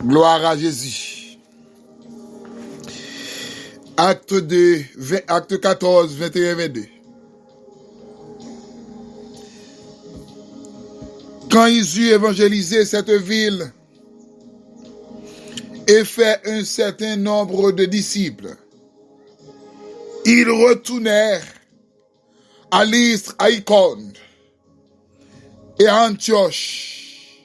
Gloire à Jésus. Acte 14, 21, 22. Quand ils eurent évangélisé cette ville et fait un certain nombre de disciples, ils retournèrent à Lystre, à Icône et à Antioche,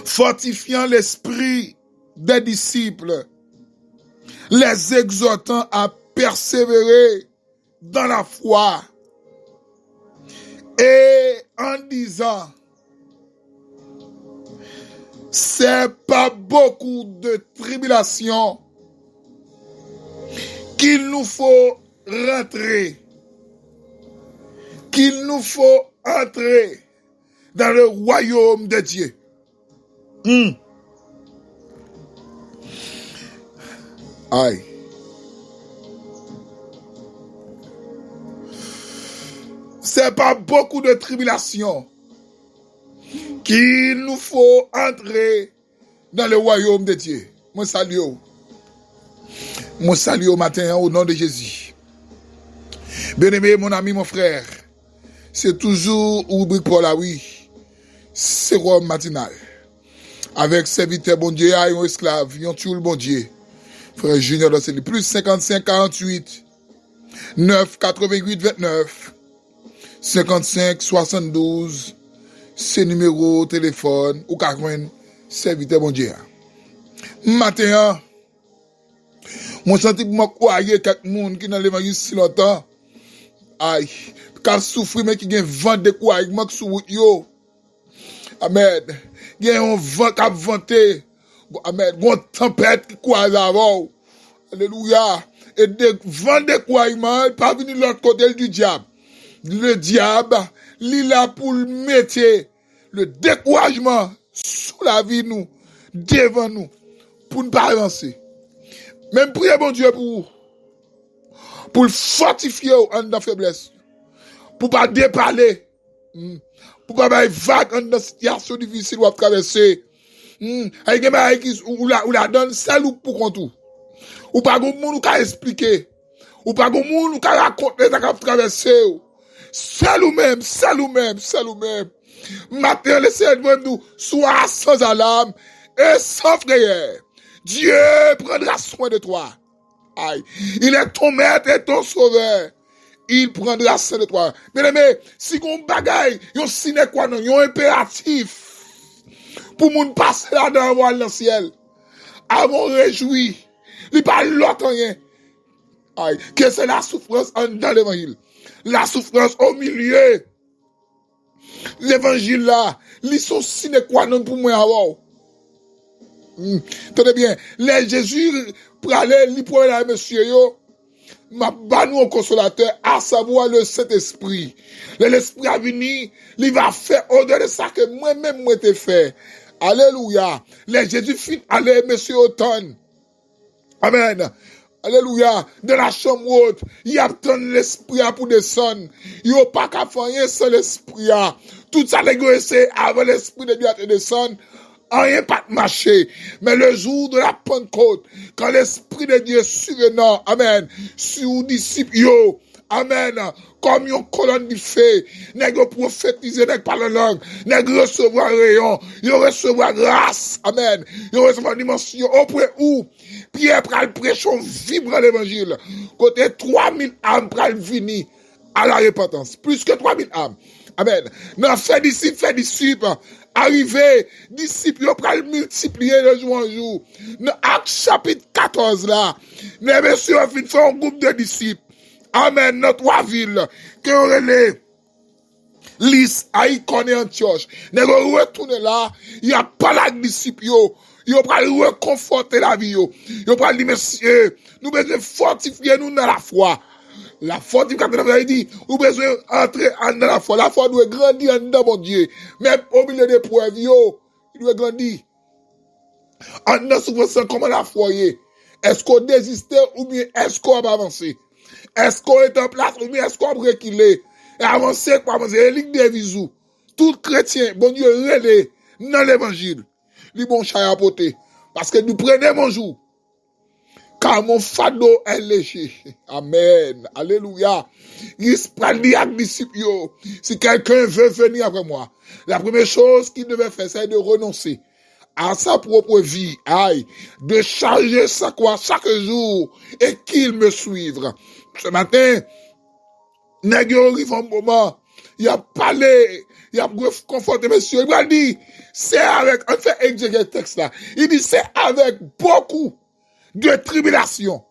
fortifiant l'esprit des disciples, les exhortant à persévérer dans la foi et en disant, c'est pas beaucoup de tribulations qu'il nous faut rentrer, qu'il nous faut entrer dans le royaume de Dieu. Aïe. C'est pas beaucoup de tribulations qu'il nous faut entrer dans le royaume de Dieu. Moi salue au matin au nom de Jésus. Bien-aimé, mon ami, mon frère, c'est toujours rubrique pour la oui. C'est Rome matinal. Avec serviteur bon Dieu, un esclave, un tout bon Dieu. Frère Junior dans c'est plus 55 48 9 88 29 55 72 c'est numéro téléphone ou 40 serviteur bon Dieu. Matin, moi senti pour moi croyer quelques monde qui dans l'évangile si longtemps. Aïe, car souffrir mais qui gagne vent de quoi moi sous route yo. Amen. Gagne un vent qui a vanté. Amen. Gon tempête qui croise avant. Alléluia. Et de vent de quoi pas venir de l'autre côté du diable. Le diable, il est là pour mettre le découragement sous la vie nous, devant nous, pour ne pas avancer. Même prier bon Dieu pour le fortifier en dans faiblesse, pour pas déparler, pour pas avoir vague en dans situation difficile ou traverser. Avec des gens qui ou la donne seul ou pour contour. Ou pas de monde qui expliquer. Ou pas de monde qui raconter ça qui traverser. Seul ou même. Matin, le Seigneur nous, sois sans alarme et sans frayeur. Dieu prendra soin de toi. Aïe. Il est ton maître et ton sauveur. Il prendra soin de toi. Bien-aimé, si on bagaille, yon sine qua non, yon impératif pour moun passer là dans le ciel. Avant réjoui, il pas l'autre rien. Aïe, que c'est la souffrance dans l'évangile. La souffrance au milieu. L'évangile là, ils sont sine qua non pour moi avoir. Tenez bien, les Jésus pour aller, li pour aller monsieur yo, m'a banou au consolateur, à savoir le Saint-Esprit. L'Esprit a venu, il va faire au-delà de ça que moi-même moi t'ai fait. Alléluia. Les Jésus fit aller monsieur automne. Amen. Alléluia. De la chambre haute, il y a tant l'Esprit pour descendre. Il n'y a pas qu'à faire rien sans l'Esprit. Tout ça négocié avant l'Esprit de Dieu à descendre. Rien pas de marché. Mais le jour de la Pentecôte, quand l'Esprit de Dieu survenant, amen, sur les disciples, yo, amen, comme une colonne de feu, nèg prophétiser, nèg parler langue, nèg recevoir rayon, yo recevoir grâce, amen, yo recevoir dimension, au point où Pierre pral prêchon vibre l'évangile, côté 3000 âmes pral venir à la repentance, plus que 3000 âmes. Amen. Non, fait disciple, arrivé, disciple, yo pral multiplier de jour en jour. Dans Acte chapitre 14 là, les messieurs ont fait un groupe de disciples. Amen, dans 3 villes, qui ont relais, Lys, Icône et Antioche. Nous retourner là, il y a pas la disciple, yo pral reconforter la vie, yo pral dire, messieurs, nous besoin fortifier nous dans la foi. La fortification, il dit, nous besoin entrer dans la foi. La foi doit grandir dans mon Dieu. Même au milieu des preuves, il doit grandir. En dans souffrance, comment la foi est? Est-ce qu'on désiste ou bien est-ce qu'on va avancer? Est-ce qu'on est en place ou bien est-ce qu'on va reculer? Et avancer, quoi avancer? Ligue des visous. Tout chrétien, bon Dieu, relais dans l'évangile. li bon chay à poter. Parce que nous prenons mon jour. Car mon fardeau est léger. Amen. Alléluia. Il se prend avec disciples. Si quelqu'un veut venir après moi, la première chose qu'il devait faire, c'est de renoncer à sa propre vie, de charger sa croix chaque jour et qu'il me suive. Ce matin, nèg yo arrive un moment, il a parlé, il a conforté monsieur, il a dit, c'est avec, on fait exécuter le texte là, il dit, c'est avec beaucoup de tribulation.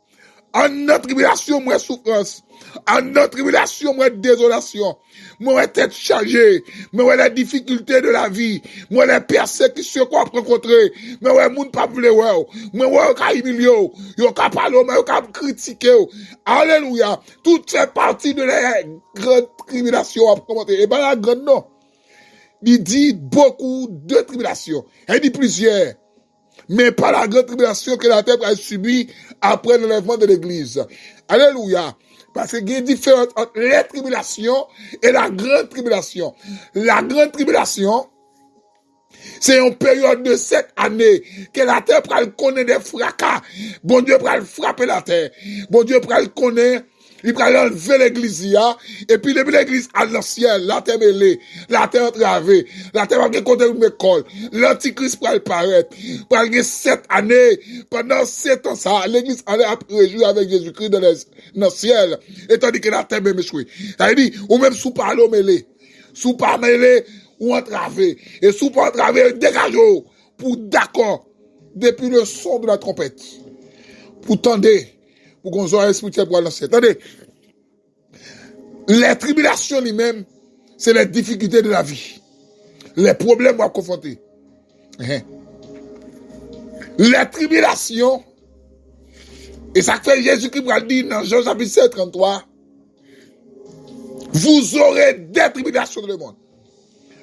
En notre tribulation, moi souffrance. En notre tribulation, moi désolation. Moi tête chargée. Moi les difficultés de la vie. Moi les persécutions qu'on a rencontrées. Moi moun pas vle ouais. Moi ka humilier. Yo ka parler, yo ka critiquer. Alléluia. Tout fait partie de la grande tribulation à commenter. Et ben la grande non. Il dit beaucoup de tribulation. Il dit plusieurs. Mais pas la grande tribulation que la terre a subie après l'enlèvement de l'église. Alléluia. Parce qu'il y a une différence entre les tribulations et la grande tribulation. La grande tribulation, c'est une période de 7 années que la terre pral connaître des fracas. Bon Dieu pral frapper la terre. Bon Dieu pral connaître. Il pral enlever l'église, et puis depuis l'église à l'ancien, la terre mêlée, la terre entravée, la terre va gagner côté de l'école, l'antichrist pral paraître, pral gagner 7 années, pendant 7 ans ça, l'église allait réjouir avec Jésus-Christ dans le ciel, et tandis que la terre même échoué. Ça veut dire, ou même sous parler mêlé, sous pas mêlé, ou entravé, et sous pas entravé, dégagez pour d'accord, depuis le son de la trompette, pour tendre, pour qu'on soit spirituel pour lancer. Attendez, les tribulations lui-même, c'est les difficultés de la vie. Les problèmes à confronter. Les tribulations, et ça fait Jésus qui va dire dans Jean chapitre 7, 33, vous aurez des tribulations dans le monde.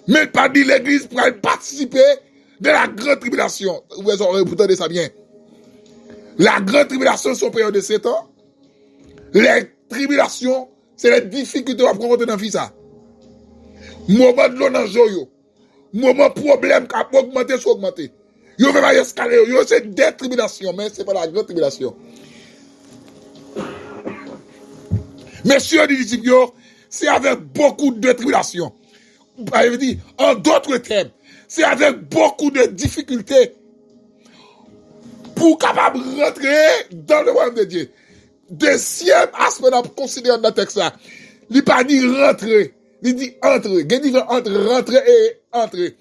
Mais pas dit l'église pour participer de la grande tribulation. Vous entendez ça bien. La grande tribulation, c'est une période de 7 ans. Les tribulations, c'est les difficultés à rencontrer dans la vie, ça. Moment de l'eau dans le joyau. Moment problème qui a augmenté, soit augmenté. Yo fait pas escalier, yo c'est des tribulations, mais c'est pas la grande tribulation. Messieurs les disciples, c'est avec beaucoup de tribulations. En d'autres termes, c'est avec beaucoup de difficultés pour capable rentrer dans le royaume de Dieu. Deuxième aspect à considérer dans le texte là, il pas dit rentrer, il dit entrer. Il y a une différence entre rentrer et entrer.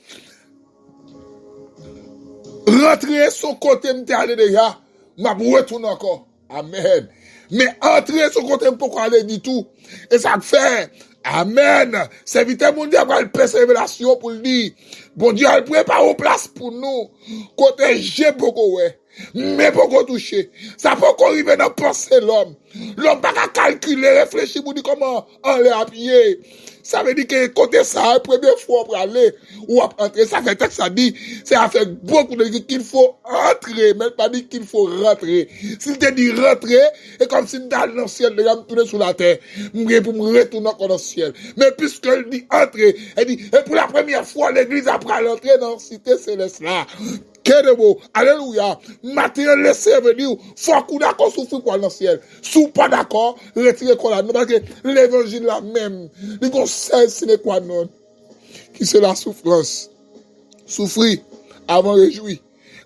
Rentrer son côté m'était allé déjà, m'a retourner encore. Amen. Mais entrer son côté pourquoi aller du tout. Et ça fait amen. C'est vite mon Dieu pour le passer révélation pour le dire. Bon Dieu, il prépare une place pour nous. Côté j'ai beaucoup ouais. Mais beaucoup touché. Ça peut qu'on arrive dans penser l'homme. L'homme pas qu'à calculer, réfléchir pour dire comment on l'a appuyé. Ça veut dire que côté ça, la première fois pour aller ou entrer, ça fait que ça dit, c'est avec beaucoup de qu'il faut entrer, même pas dire qu'il faut rentrer. S'il te dit rentrer, c'est comme si dans le ciel, les gars me tourner sur la terre, pour me retourner dans le ciel. Mais puisqu'elle dit entrer, elle dit, et pour la première fois, l'église après l'entrée dans la cité céleste là. Quel de beau, alléluia, matin laissez venir, faut qu'on d'accord souffrir pour aller dans le ciel. Sous pas d'accord, retirez quoi là, parce que l'évangile là même, il conseille ce n'est quoi non, qui c'est la souffrance. Souffrir avant réjouir,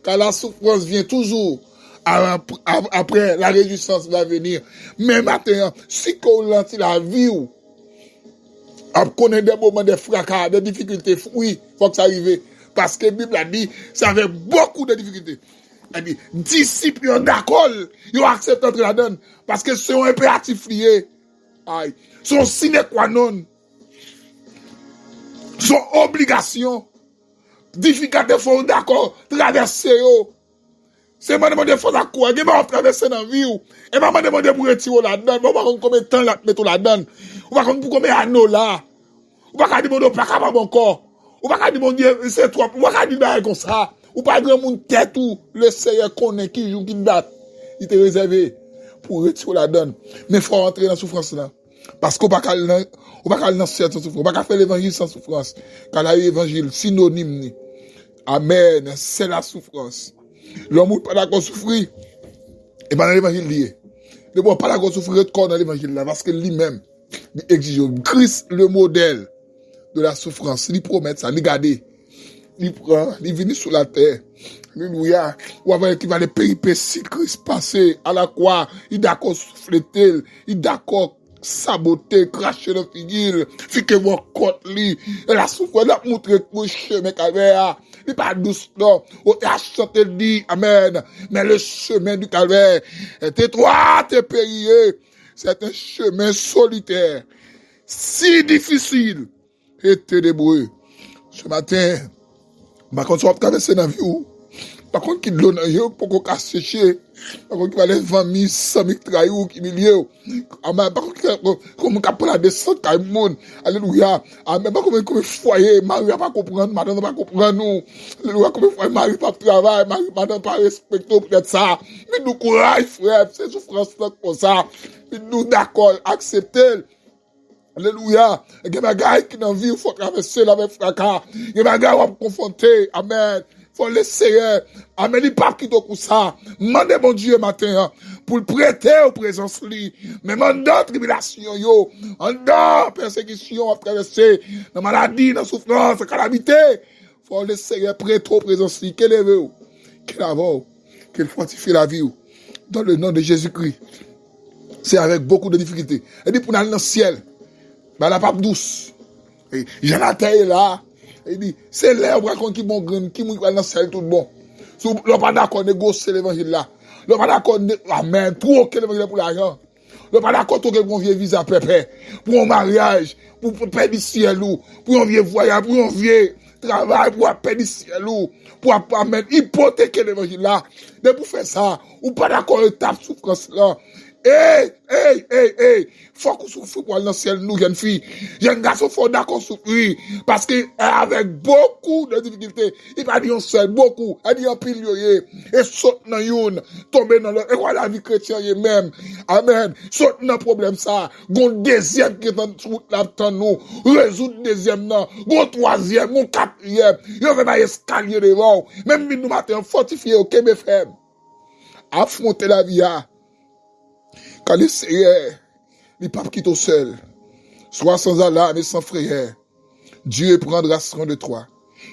car la souffrance vient toujours après la réjouissance va venir. Mais maintenant, si qu'on ralentit la vie ou, on connaît des moments de fracas, de difficultés, oui, faut que ça arrive. Parce que la Bible a dit, ça avait beaucoup de difficultés. Elle dit, disciples d'accord, ils acceptent d'entrer là-dedans. Parce que c'est un impératif lié. Son sine qua non. Son obligation. Difficulté, faut d'accord, traverser. C'est moi demander faut d'accord. Il m'a traverser dans la vie. Et m'a demandé pour retirer là-dedans. On va voir combien de temps là mettre là-dedans. On va voir pour combien d'années là. On va demander pas capable encore. Ou pas dire mon Dieu, c'est trop. Ou pas dire comme ça. Ou pas grand monde tête ou le Seigneur connaît qui joue qui date. Il t'est réservé pour retirer la donne. Mais faut rentrer dans la souffrance là. Parce qu'on pas dans cette souffrance. On pas faire l'évangile sans souffrance. Car l'évangile synonyme Amen. C'est la souffrance. L'homme n'est pas d'accord souffrir. Et bien dans l'évangile lié. Le bon pas d'accord souffrir de corps dans l'évangile là. Parce que lui-même, il exige Christ le modèle de la souffrance. Il promet ça. Il garde. Il prend. Il vient sur la terre. Alléluia. Ou avec qui va les péripéties Christ passer à la croix. Il d'accord souffler. Il d'accord saboter, cracher le figure, fiquer mon côte li, et la souffrance, la montrer que le chemin calvaire, il pas douce, non, on a chanté dit, amen, mais le chemin du calvaire est étroit, est périlleux, c'est un chemin solitaire, si difficile, et ténébreux. Ce matin, par contre, on va traverser dans la vie, par contre, qui donne un jeu pour qu'on casse sécher. Par contre, qui va les 20 000, 100 000 trahis qui milieu. Amen. Par contre, comme on prend la descente à monde. Alléluia. Amen. Par contre, comme foyer, Marie va pas comprendre, madame va pas comprendre nous. Alléluia. Comme foyer, Marie pas travail, Marie, madame pas respecter peut-être ça. Mais nous courage, frère. C'est souffrance comme ça. Mais nous d'accord, accepter. Alléluia. Il y a des bagailles qui dans la vie, il faut traverser avec fracas. Il y a des bagailles qui vont confronter. Amen. Faut laisser, amen, il pas quitter comme ça. Mandez mon Dieu matin, pour le prêter aux présences li. Mais mandant tribulation, yo, mandant persécution à traverser, dans maladie, dans souffrance, dans calamité. Faut laisser prêter aux présences li. Qu'il éveille, qu'il avance, qu'il fortifie la vie, dans le nom de Jésus-Christ. C'est avec beaucoup de difficultés. Elle dit pour aller dans le ciel, ben la pape douce. J'en ai là. Il dit, c'est l'herbe qui bon grain, qui mouille dans le ciel tout bon. Si vous n'êtes pas d'accord de négocier l'évangile là, vous n'êtes pas d'accord de, amen, trop que l'évangile pour l'argent. Vous n'êtes pas d'accord de qu'on vienne visa pépé, pour un mariage, pour perdre le ciel, pour un vieux voyage, pour un vieux travail, pour perdre le ciel, pour amener, hypothéquer l'évangile là. De pour faire ça, ou pas d'accord de tape souffrance là. Hey, faut qu'on souffre pour aller dans le ciel, nous, jeunes filles. Jeunes garçons, faut d'accord souffrir. Parce que, avec beaucoup de difficultés, il va dire seul, beaucoup, il dit en pile, et saute dans une, tomber dans l'autre, et voilà la vie chrétienne, même. Amen. Saute dans le problème, ça. Gon deuxième qui est dans la nous, résoudre deuxième, non. Gon troisième, gon quatrième, il va y escalier devant. Même nous matin, fortifié, ok, mes frères. Affronter la vie, quand le Seigneur, il pas quitte au seul, sois sans alarme et sans frayeur. Dieu prendra soin de toi.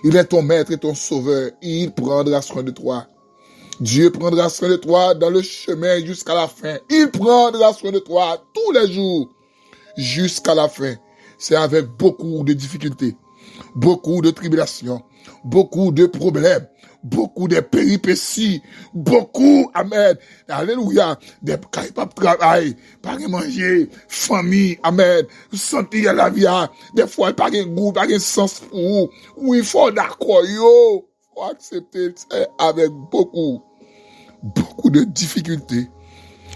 Il est ton maître et ton sauveur. Il prendra soin de toi. Dieu prendra soin de toi dans le chemin jusqu'à la fin. Il prendra soin de toi tous les jours jusqu'à la fin. C'est avec beaucoup de difficultés, beaucoup de tribulations, beaucoup de problèmes, beaucoup de péripéties, beaucoup, amen, alléluia, des pas de travail, pas de manger, famille, amen, sentir la vie, des fois, pas de goût, pas de sens pour vous. Oui, il faut d'accord, yo, faut accepter, c'est avec beaucoup de difficultés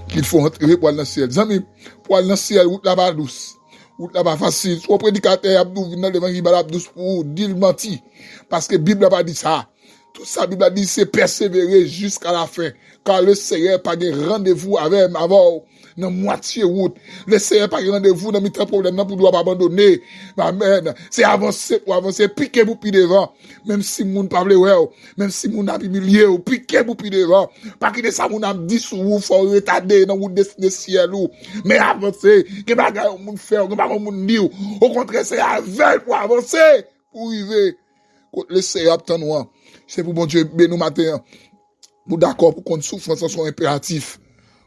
qu'il faut entrer pour aller dans le ciel. Zami, pour aller dans le ciel, route là-bas douce. Route là-bas facile. Soit prédicateur, abdou, vient dans l'évangile, douce pour vous, dit le menti. Parce que la Bible n'a pas dit ça. Tout ça, la Bible a dit, c'est persévérer jusqu'à la fin. Car le Seigneur pas de rendez-vous avec avant, dans moitié route. Le Seigneur pas de rendez-vous dans mi-temps problème, pour doit pas abandonner. Amen. C'est avancer pour avancer, piquer vous puis devant. Même si moun pas vle ouais, même si moun a humilié ou piquer vous puis devant. Pas que ça moun a dit sur vous, faut retarder dans route de ciel ou. Mais avancer, que bagay moun faire, que bagay moun dire. Au contraire, c'est avec pour avancer, pour arriver. Le Seigneur attend. C'est pour bon Dieu, béni nous matin. Pour d'accord, pour qu'on souffrance soit impératif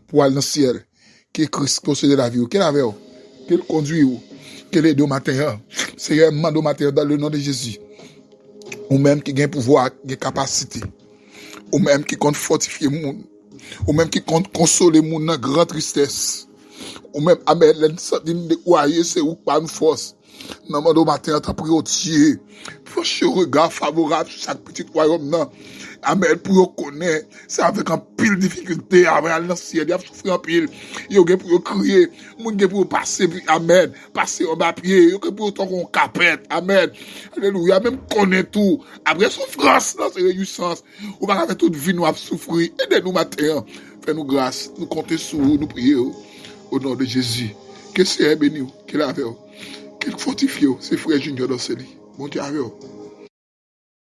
pour aller dans le ciel. Que Christ possède la vie, qu'il avait, qu'il conduit, qu'il aide au matin. Seigneur, mande au matin dans le nom de Jésus. Ou même qui a pouvoir, qui a capacité. Ou même qui compte fortifier le monde. Ou même qui compte consoler le monde dans grande tristesse. Ou même, amen, l'enseigne de quoi, c'est ou pas une force. Non, au matin, t'as pris au Dieu. Pour ce regard favorable sur chaque petit royaume, non. Amen, pour connaître, c'est avec un pile difficulté, avec l'ancien, il a souffert un pile. Il y a pour crier, il y a pour passer, amen, passer au bas pied, il y a pour ton qu'on capette, amen. Alléluia, même connaître tout. Après souffrance, non, c'est réjouissance. On va avec toute vie, nous avons souffert. Aidez-nous matin, fais-nous grâce, nous comptons sur vous, nous prions au nom de Jésus. Que c'est béni, qu'il avait, qu'il fortifie, c'est frère Junior dans ce lit. Bon Dieu avec vous.